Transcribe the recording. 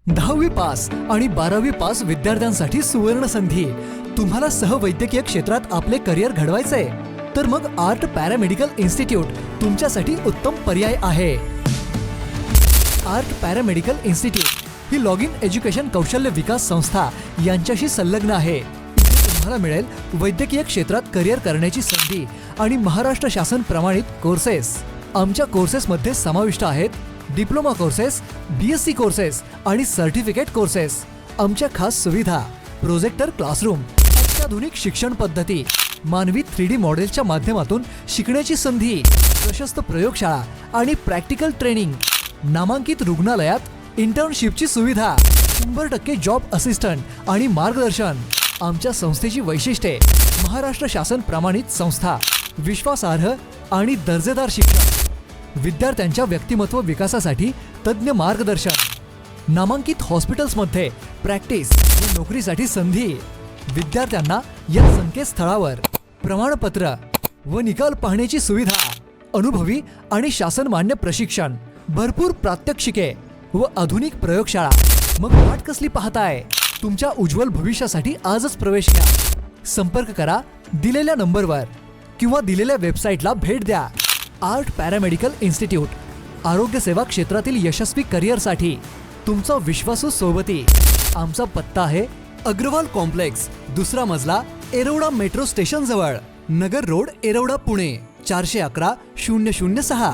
10वी पास आणि 12वी पास विद्यार्थ्यांसाठी सुवर्ण संधी. तुम्हाला सहवैद्यकीय क्षेत्रात आपले करिअर घडवायचंय तर मग आर्ट पॅरामेडिकल इन्स्टिट्यूट तुमच्यासाठी उत्तम पर्याय आहे. Art paramedical institute he log in education कौशल्य विकास संस्था यांच्याशी संलग्न आहे. इथे तुम्हाला मिळेल वैद्यकीय क्षेत्रात करिअर करण्याची संधी आणि महाराष्ट्र शासन प्रमाणित कोर्सेस. आमच्या कोर्सेसमध्ये समाविष्ट आहेत डिप्लोमा कोर्सेस, BSc कोर्सेस आणि सर्टिफिकेट कोर्सेस. आमच्या खास सुविधा प्रोजेक्टर क्लासरूम, अत्याधुनिक शिक्षण पद्धती, मानवी 3D मॉडेल्सच्या माध्यमातून शिकण्याची संधी, प्रशस्त प्रयोगशाळा आणि प्रॅक्टिकल ट्रेनिंग, नामांकित रुग्णालयात इंटर्नशिपची सुविधा, 100% जॉब असिस्टंट आणि मार्गदर्शन. आमच्या संस्थेची वैशिष्ट्ये महाराष्ट्र शासन प्रमाणित संस्था, विश्वासार्ह आणि दर्जेदार शिक्षण, विद्यार्थ्यांच्या व्यक्तिमत्व विकासासाठी तज्ञ मार्गदर्शन, नामांकित हॉस्पिटल्समध्ये प्रॅक्टिस व नोकरीसाठी संधी. विद्यार्थ्यांना या संकेतस्थळावर प्रमाणपत्र व निकाल पाहण्याची सुविधा, अनुभवी आणि शासनमान्य प्रशिक्षण, भरपूर प्रात्यक्षिके व आधुनिक प्रयोगशाळा. मग वाट कसली पाहताय? तुमच्या उज्ज्वल भविष्यासाठी आजच प्रवेश घ्या. संपर्क करा दिलेल्या नंबरवर किंवा दिलेल्या वेबसाईटला भेट द्या. आर्ट पॅरामेडिकल इन्स्टिट्यूट, आरोग्य सेवा क्षेत्रातील यशस्वी करिअरसाठी तुमचा विश्वासू सोबती. आमचा पत्ता आहे अग्रवाल कॉम्प्लेक्स, 2रा मजला, एरवडा मेट्रो स्टेशन जवळ, नगर रोड, एरवडा, पुणे 411006.